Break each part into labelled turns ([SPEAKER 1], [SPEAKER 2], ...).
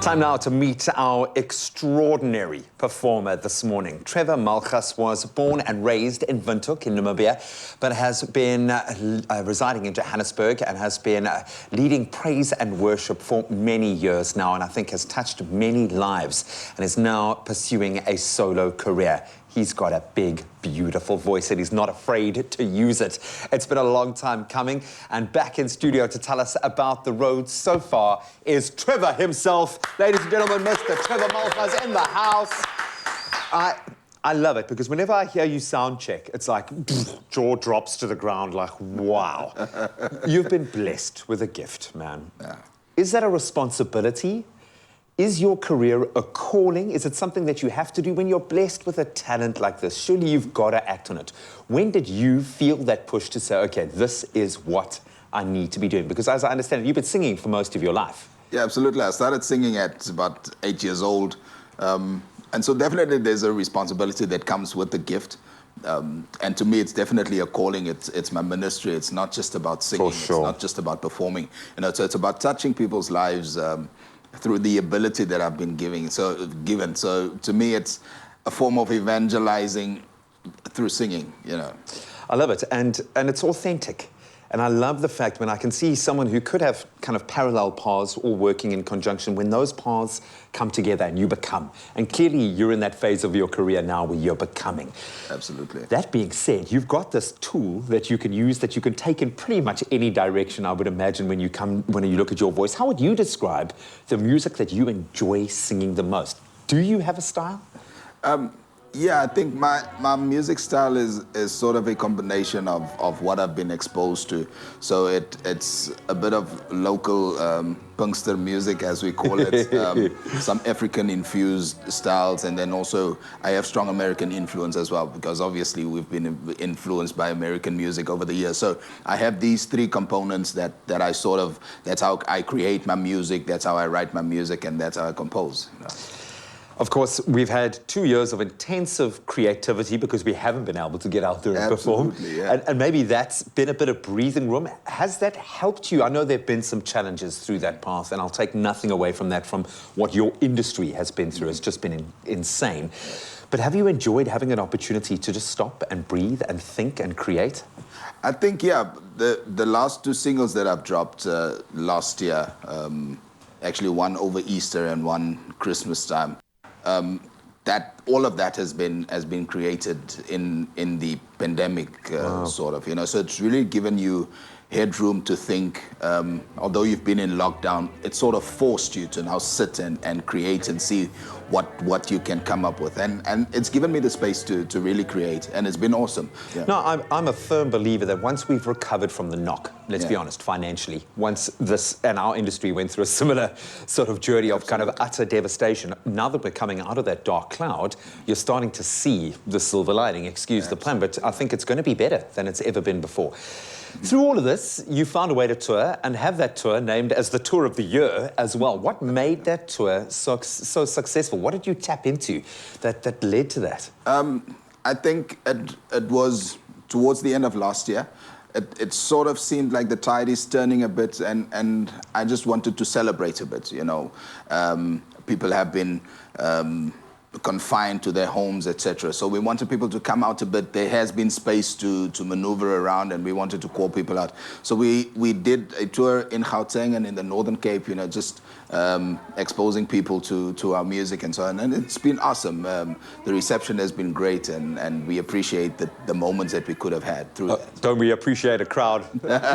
[SPEAKER 1] Time now to meet our extraordinary performer this morning. Trevor Malgas was born and raised in Windhoek in Namibia, but has been residing in Johannesburg and has been leading praise and worship for many years now, and I think has touched many lives and is now pursuing a solo career. He's got a big, beautiful voice and he's not afraid to use it. It's been a long time coming, and back in studio to tell us about the road so far is Trevor himself. Ladies and gentlemen, Mr. Trevor Malgas in the house. I love it because whenever I hear you sound check, it's like jaw drops to the ground, like, wow. You've been blessed with a gift, man.
[SPEAKER 2] Yeah.
[SPEAKER 1] Is that a responsibility? Is your career a calling? Is it something that you have to do when you're blessed with a talent like this? Surely you've got to act on it. When did you feel that push to say, okay, this is what I need to be doing? Because as I understand it, you've been singing for most of your life.
[SPEAKER 2] Yeah, absolutely. I started singing at about 8 years old. And so definitely there's a responsibility that comes with the gift. And to me, it's definitely a calling. It's my ministry. It's not just about singing.
[SPEAKER 1] For sure.
[SPEAKER 2] It's not just about performing. You know, so it's about touching people's lives through the ability that I've been given. So to me, it's a form of evangelizing through singing, you know.
[SPEAKER 1] I love it, and it's authentic. And I love the fact when I can see someone who could have kind of parallel paths or working in conjunction, when those paths come together and you become. And clearly you're in that phase of your career now where you're becoming.
[SPEAKER 2] Absolutely.
[SPEAKER 1] That being said, you've got this tool that you can use, that you can take in pretty much any direction, I would imagine, when you look at your voice. How would you describe the music that you enjoy singing the most? Do you have a style?
[SPEAKER 2] Yeah, I think my music style is sort of a combination of what I've been exposed to. So it's a bit of local punkster music, as we call it, some African-infused styles, and then also I have strong American influence as well, because obviously we've been influenced by American music over the years. So I have these three components that I sort of, that's how I create my music, that's how I write my music, and that's how I compose. You know?
[SPEAKER 1] Of course, we've had 2 years of intensive creativity because we haven't been able to get out there and perform.
[SPEAKER 2] Absolutely, yeah.
[SPEAKER 1] And maybe that's been a bit of breathing room. Has that helped you? I know there have been some challenges through that path, and I'll take nothing away from that, from what your industry has been through. It's just been insane. But have you enjoyed having an opportunity to just stop and breathe and think and create?
[SPEAKER 2] I think, yeah, the last two singles that I've dropped last year, actually one over Easter and one Christmas time, that all of that has been created in the pandemic,
[SPEAKER 1] Wow.
[SPEAKER 2] sort of, you know. So it's really given you headroom to think. Although you've been in lockdown, it sort of forced you to now sit and create and see what you can come up with, and it's given me the space to really create, and it's been awesome. Yeah.
[SPEAKER 1] No, I'm a firm believer that once we've recovered from the knock, let's be honest, financially, once this and our industry went through a similar sort of journey of kind of utter devastation, now that we're coming out of that dark cloud, you're starting to see the silver lining, excuse the pun, but I think it's going to be better than it's ever been before. Through all of this, you found a way to tour and have that tour named as the Tour of the Year as well. What made that tour so successful? What did you tap into that led to that?
[SPEAKER 2] I think it was towards the end of last year. It sort of seemed like the tide is turning a bit, and I just wanted to celebrate a bit, you know. People have been confined to their homes, etc. So we wanted people to come out a bit. There has been space to maneuver around, and we wanted to call people out. So we did a tour in Gauteng and in the Northern Cape, you know, just exposing people to our music and so on. And it's been awesome. The reception has been great, and we appreciate the moments that we could have had through that.
[SPEAKER 1] Don't we appreciate a crowd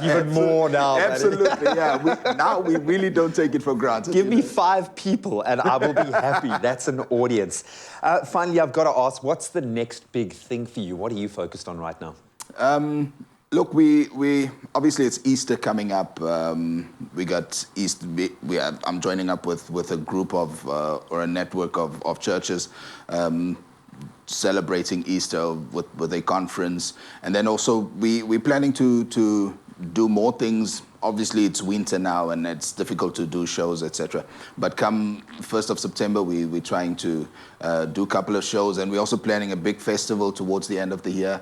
[SPEAKER 1] even more now?
[SPEAKER 2] Absolutely, yeah. Now we really don't take it for granted.
[SPEAKER 1] Give me 5 people and I will be happy. That's an audience. Finally, I've got to ask, what's the next big thing for you? What are you focused on right now?
[SPEAKER 2] Look, we obviously it's Easter coming up. We got Easter. I'm joining up with a group of or a network of churches, celebrating Easter with a conference, and then also we're planning to do more things obviously it's winter now and it's difficult to do shows, etc. But come 1st of September, we're trying to do a couple of shows, and we're also planning a big festival towards the end of the year.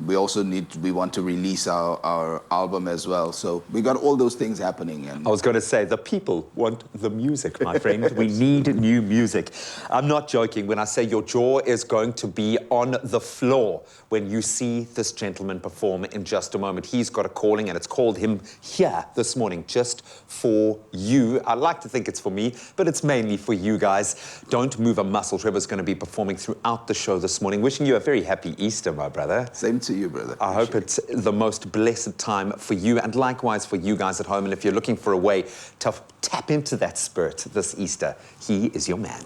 [SPEAKER 2] We want to release our album as well. So we got all those things happening. And
[SPEAKER 1] I was going to say, the people want the music, my friend. We need new music. I'm not joking when I say your jaw is going to be on the floor when you see this gentleman perform in just a moment. He's got a calling, and it's called him here this morning just for you. I like to think it's for me, but it's mainly for you guys. Don't move a muscle. Trevor's going to be performing throughout the show this morning. Wishing you a very happy Easter, my brother.
[SPEAKER 2] Same to you, brother.
[SPEAKER 1] I hope it's the most blessed time for you, and likewise for you guys at home. And if you're looking for a way to tap into that spirit this Easter, he is your man.